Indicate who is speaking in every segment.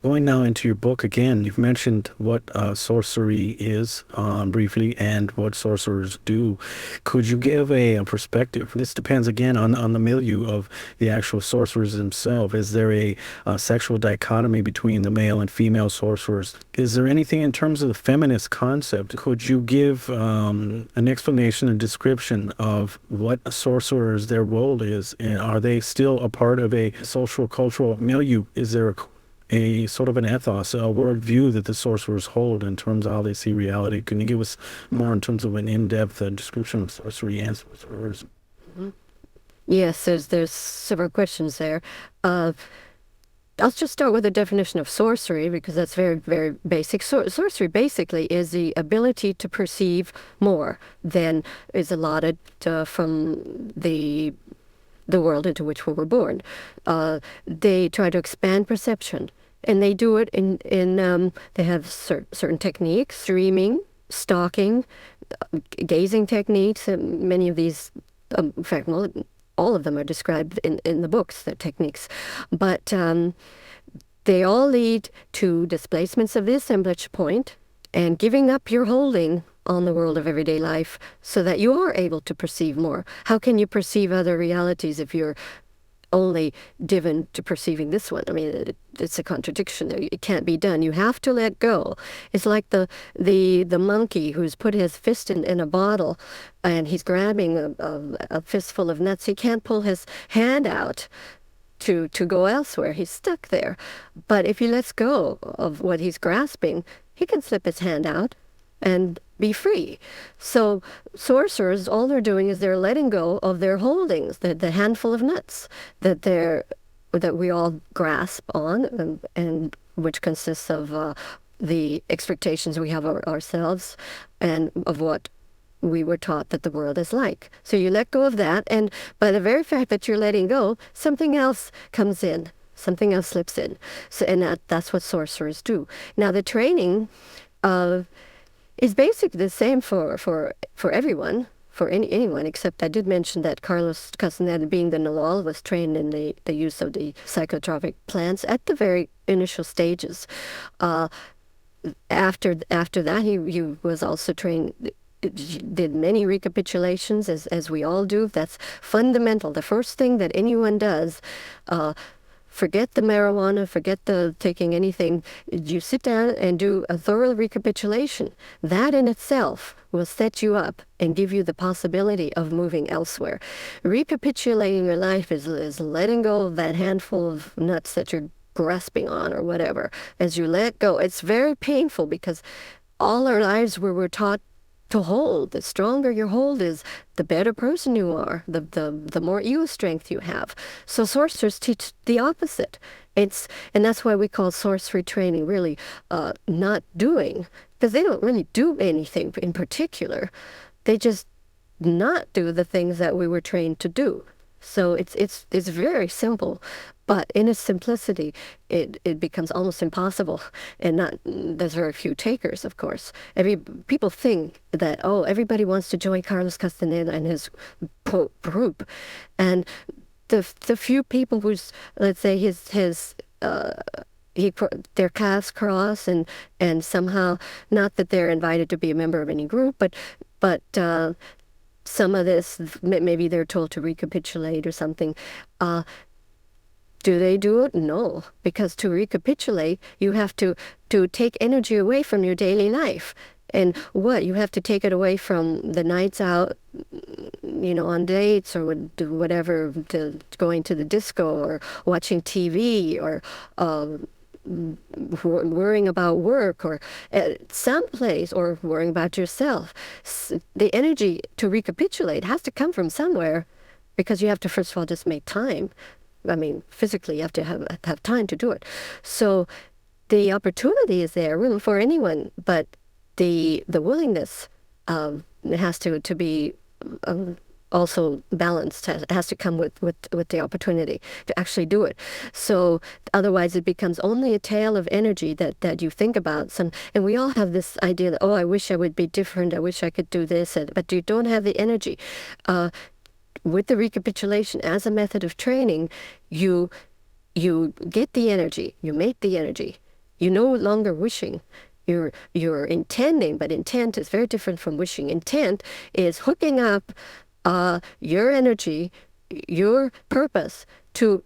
Speaker 1: Going now into your book again, you've mentioned what sorcery is briefly and what sorcerers do. Could you give a perspective? This depends again on the milieu of the actual sorcerers themselves. Is there a sexual dichotomy between the male and female sorcerers? Is there anything in terms of the feminist concept? Could you give an explanation and description of what sorcerers, their role is? And are they still a part of a social cultural milieu? Is there a sort of an ethos, a worldview that the sorcerers hold in terms of how they see reality? Can you give us more in terms of an in-depth description of sorcery and sorcerers?
Speaker 2: Yes, there's several questions there. I'll just start with the definition of sorcery because that's very, very basic. Sorcery basically is the ability to perceive more than is allotted from the world into which we were born. They try to expand perception, and they do it they have certain techniques, dreaming, stalking, gazing techniques, and many of these, in fact, all of them are described in the books, the techniques. But they all lead to displacements of the assemblage point and giving up your holding on the world of everyday life so that you are able to perceive more. How can you perceive other realities if you're only given to perceiving this one? I mean, it's a contradiction. It can't be done. You have to let go. It's like the monkey who's put his fist in a bottle and he's grabbing a fistful of nuts. He can't pull his hand out to go elsewhere. He's stuck there. But if he lets go of what he's grasping, he can slip his hand out and be free. So sorcerers, all they're doing is they're letting go of their holdings, the handful of nuts that we all grasp on, and which consists of the expectations we have of ourselves and of what we were taught that the world is like. So you let go of that, and by the very fact that you're letting go, something else comes in. Something else slips in. So, and that's what sorcerers do. Now the training is basically the same for everyone, for anyone, except I did mention that Carlos Castaneda, being the Nalal, was trained in the use of the psychotropic plants at the very initial stages. After that, he was also trained, did many recapitulations, as we all do. That's fundamental. The first thing that anyone does, forget the marijuana, forget the taking anything. You sit down and do a thorough recapitulation. That in itself will set you up and give you the possibility of moving elsewhere. Recapitulating your life is letting go of that handful of nuts that you're grasping on or whatever. As you let go, it's very painful because all our lives we're taught to hold. The stronger your hold is, the better person you are, the more ego strength you have. So sorcerers teach the opposite. And that's why we call sorcery training really not doing, because they don't really do anything in particular. They just not do the things that we were trained to do. So it's very simple, but in its simplicity, it becomes almost impossible, and there's very few takers, of course. People think that, everybody wants to join Carlos Castaneda and his group, and the few people who's, let's say, their paths cross, and somehow, not that they're invited to be a member of any group, but some of this, maybe they're told to recapitulate or something. Do they do it? No, because to recapitulate, you have to take energy away from your daily life. And you have to take it away from the nights out, on dates or whatever, to going to the disco or watching TV or worrying about work or someplace, or worrying about yourself. The energy to recapitulate has to come from somewhere, because you have to, first of all, just make time. I mean, physically, you have to have time to do it. So the opportunity is there really for anyone, but the willingness has to be also balanced. It has to come with the opportunity to actually do it. So otherwise it becomes only a tale of energy that you think about. And we all have this idea that, I wish I would be different, I wish I could do this, but you don't have the energy. With the recapitulation as a method of training, you get the energy, you make the energy, You're no longer wishing. You're intending, but intent is very different from wishing. Intent is hooking up your energy, your purpose to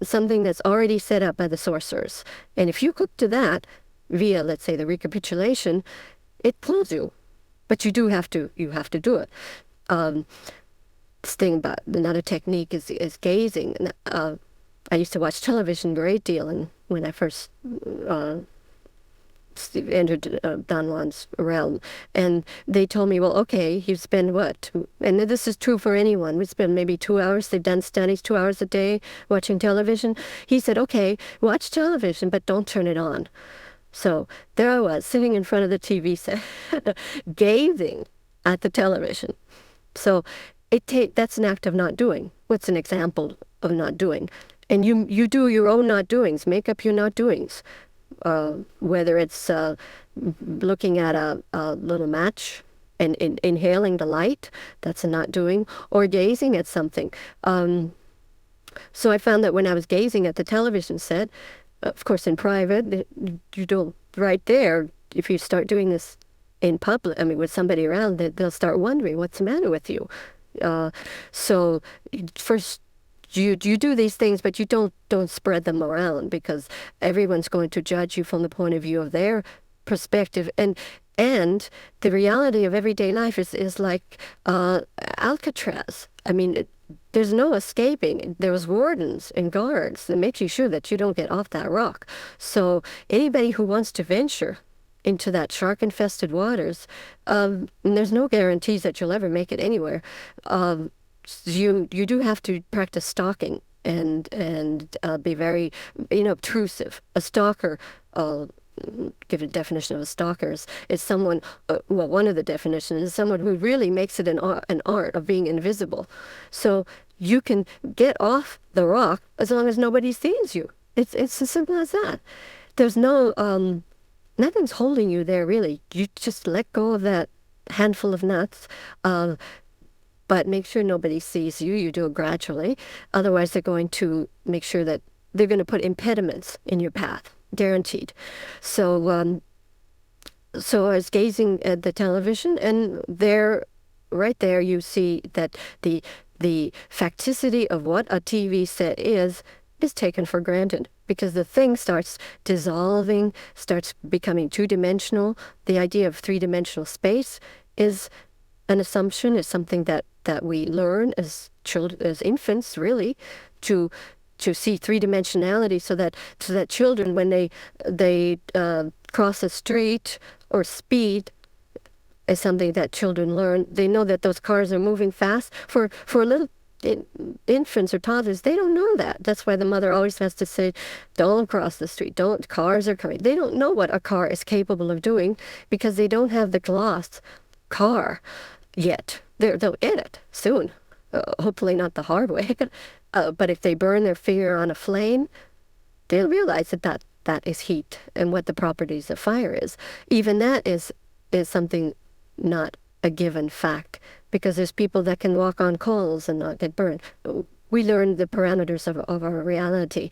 Speaker 2: something that's already set up by the sorcerers. And if you hook to that via, let's say, the recapitulation, it pulls you. But you have to do it. This thing about another technique is gazing. I used to watch television a great deal, and when I first entered Don Juan's realm, and they told me, well, okay, you spend what? And this is true for anyone. We spend maybe 2 hours. They've done studies, 2 hours a day watching television. He said, okay, watch television, but don't turn it on. So there I was, sitting in front of the TV set, gazing at the television. So that's an act of not doing. What's an example of not doing? And you do your own not doings, make up your not doings. Whether it's looking at a little match and inhaling the light, that's a not doing, or gazing at something. So I found that when I was gazing at the television set, of course in private, you don't, right there, if you start doing this in public, I mean with somebody around, they'll start wondering what's the matter with you. So first, you do these things, but you don't spread them around, because everyone's going to judge you from the point of view of their perspective. And the reality of everyday life is like Alcatraz. I mean, there's no escaping. There's wardens and guards that make you sure that you don't get off that rock. So anybody who wants to venture into that shark-infested waters, and there's no guarantees that you'll ever make it anywhere. You do have to practice stalking and be very obtrusive. A stalker, give a definition of a stalker, is someone. Well, one of the definitions is someone who really makes it an art of being invisible. So you can get off the rock as long as nobody sees you. It's as simple as that. There's no nothing's holding you there really. You just let go of that handful of nuts. But make sure nobody sees you. You do it gradually. Otherwise, they're going to make sure that they're going to put impediments in your path, guaranteed. So I was gazing at the television, and right there, you see that the facticity of what a TV set is taken for granted, because the thing starts dissolving, starts becoming two-dimensional. The idea of three-dimensional space is an assumption, is something that we learn as children, as infants, really, to see three-dimensionality, so that children, when they cross a street or speed, is something that children learn. They know that those cars are moving fast. For little infants or toddlers, they don't know that. That's why the mother always has to say, don't cross the street, cars are coming. They don't know what a car is capable of doing, because they don't have the gloss car yet. They'll get it soon, hopefully not the hard way. But if they burn their finger on a flame, they'll realize that is heat and what the properties of fire is. Even that is something not a given fact, because there's people that can walk on coals and not get burned. We learn the parameters of our reality.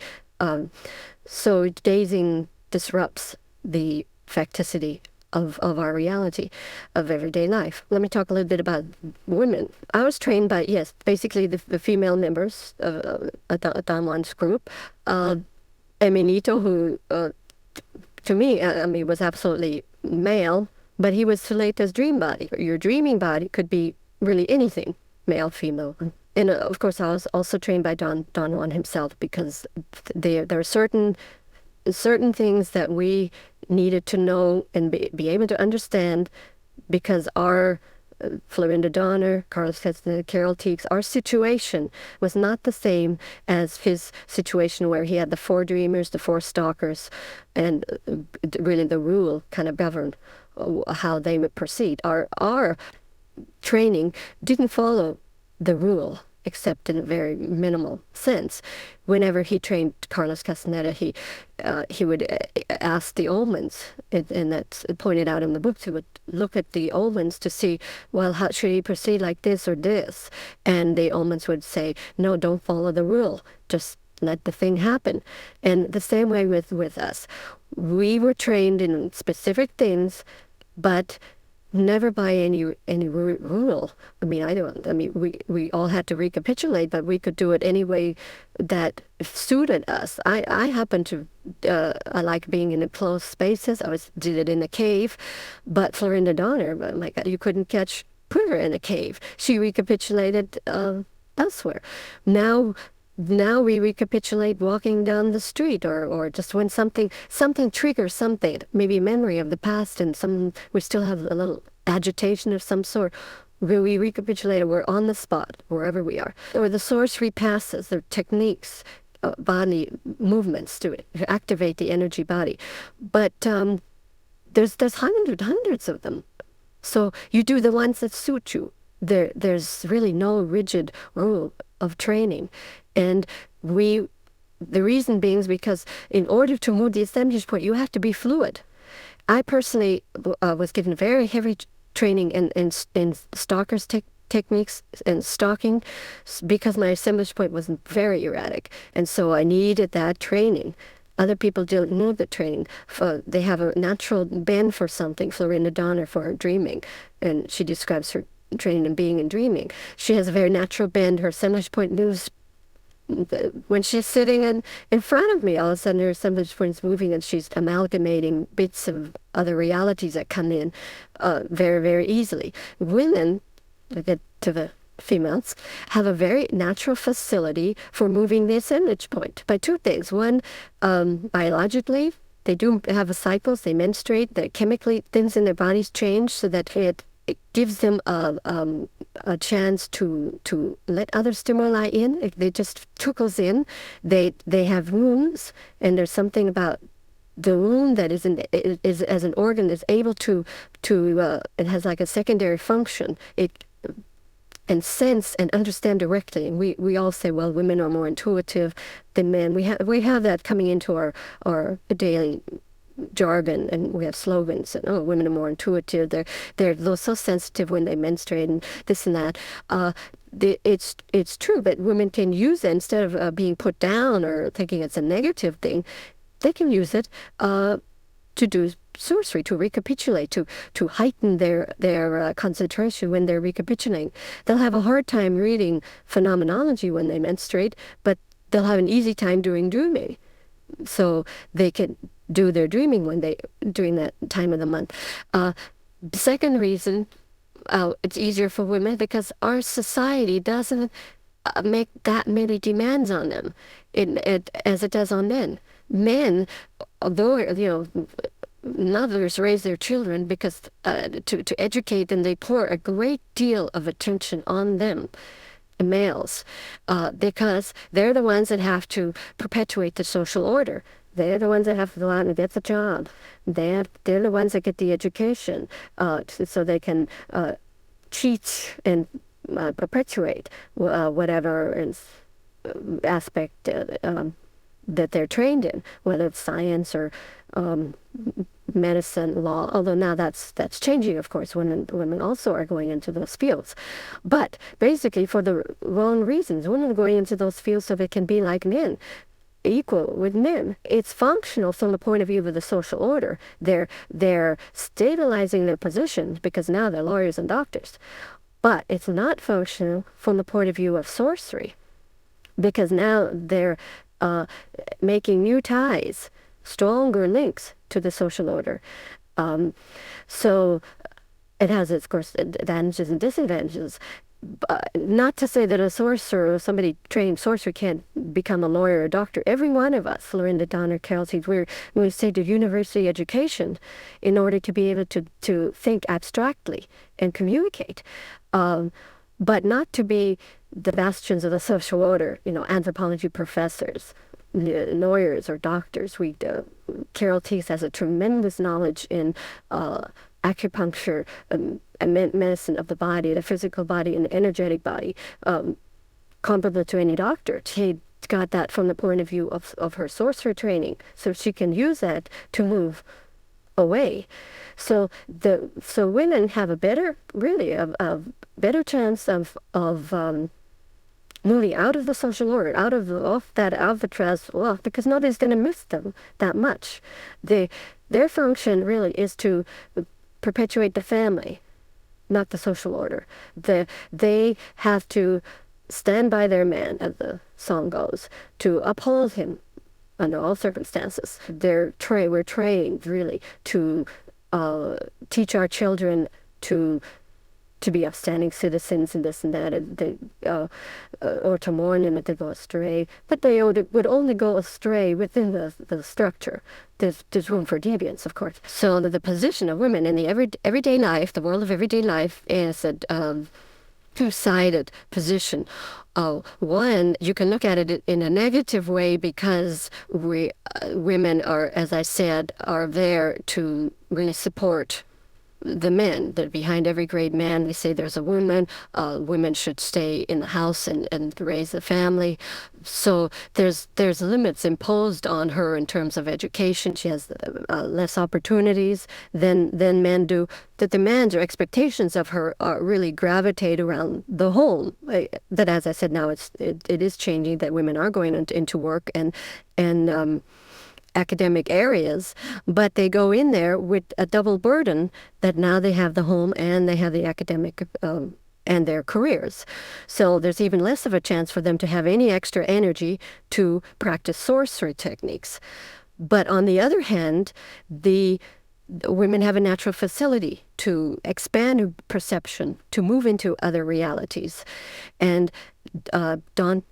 Speaker 2: So gazing disrupts the facticity of our reality of everyday life. Let me talk a little bit about women. I was trained by, basically the female members of Don Juan's group. Eminito, who to me, was absolutely male, but he was Suleta's dream body. Your dreaming body could be really anything, male, female. And of course, I was also trained by Don Juan himself, because there are certain things that we needed to know and be able to understand, because our Florinda Donner, Carlos Castaneda, Carol Teagues, our situation was not the same as his situation, where he had the four dreamers, the four stalkers, and really the rule kind of governed how they would proceed. Our training didn't follow the rule, except in a very minimal sense. Whenever he trained Carlos Castaneda, he would ask the omens, and that's pointed out in the books. He would look at the omens to see, well, how should he proceed, like this or this? And the omens would say, no, don't follow the rule. Just let the thing happen. And the same way with us. We were trained in specific things, but never by any rule. I mean, we all had to recapitulate, but we could do it any way that suited us. I happen to I like being in enclosed spaces. Did it in a cave, but Florinda Donner, oh my God, you couldn't catch her in a cave. She recapitulated elsewhere. Now we recapitulate walking down the street, or just when something triggers something, maybe a memory of the past, and we still have a little agitation of some sort. We recapitulate it, we're on the spot, wherever we are. Or the sorcery passes, the techniques, body movements to activate the energy body. But there's hundreds of them. So you do the ones that suit you. There's really no rigid rule of training. And the reason being is because in order to move the ascension point, you have to be fluid. I personally was given very heavy training in stalker's techniques and stalking, because my assemblage point was very erratic. And so I needed that training. Other people don't know the training. They have a natural bend for something. Florinda Donner for her dreaming, and she describes her training in being and dreaming. She has a very natural bend. Her assemblage point moves. When she's sitting in front of me, all of a sudden her assemblage point is moving, and she's amalgamating bits of other realities that come in very, very easily. Women, to get to the females, have a very natural facility for moving the assemblage point by two things. One, biologically, they do have a cycles, they menstruate, the chemically things in their bodies change so that it gives them a chance to let other stimuli in. They just trickles in. They have wounds, and there's something about the wound that is as an organ is able to it has like a secondary function. It and sense and understand directly. And we all say, well, women are more intuitive than men. We have that coming into our daily jargon, and we have slogans, and women are more intuitive, they're so sensitive when they menstruate, and this and that. It's true, but women can use it instead of being put down or thinking it's a negative thing. They can use it to do sorcery, to recapitulate, to heighten their concentration when they're recapitulating. They'll have a hard time reading phenomenology when they menstruate, but they'll have an easy time doing dreaming. So they can do their dreaming during that time of the month. Second reason, it's easier for women because our society doesn't make that many demands on them as it does on men. Men, although mothers raise their children because to educate them, they pour a great deal of attention on them, males, because they're the ones that have to perpetuate the social order. They're the ones that have to go out and get the job. They're the ones that get the education, so they can teach and perpetuate whatever aspect that they're trained in, whether it's science or medicine, law. Although now that's changing, of course. Women also are going into those fields, but basically for the wrong reasons. Women are going into those fields so they can be like men, equal with men. It's functional from the point of view of the social order. They're stabilizing their positions because now they're lawyers and doctors. But it's not functional from the point of view of sorcery, because now they're making new ties, stronger links to the social order. So it has, of course, advantages and disadvantages. Not to say that a sorcerer or somebody trained sorcerer can't become a lawyer or a doctor. Every one of us, Florinda Donner, Carol Teague, we say to university education in order to be able to think abstractly and communicate, but not to be the bastions of the social order, anthropology professors, lawyers or doctors. Carol Teague has a tremendous knowledge in acupuncture, medicine of the body, the physical body and the energetic body, comparable to any doctor. She got that from the point of view of her sorcerer training, so she can use that to move away. So women have a better chance of moving out of the social order, out of the trans, well, because nobody's going to miss them that much. Their function really is to perpetuate the family, not the social order. They have to stand by their man, as the song goes, to uphold him under all circumstances. We're trained really to teach our children to be upstanding citizens and this and that, or to mourn them if they go astray. But they would only go astray within the structure. There's room for deviance, of course. So the position of women in the everyday life, the world of everyday life, is a two-sided position. One, you can look at it in a negative way because women are, as I said, are there to really support the men. That behind every great man, we say there's a woman. Women should stay in the house and raise a family. So there's limits imposed on her in terms of education. She has less opportunities than men do. That demands or expectations of her really gravitate around the home. That, as I said, now it is changing. That women are going into work and academic areas, but they go in there with a double burden, that now they have the home and they have the academic and their careers. So there's even less of a chance for them to have any extra energy to practice sorcery techniques. But on the other hand, the women have a natural facility to expand perception, to move into other realities. And Don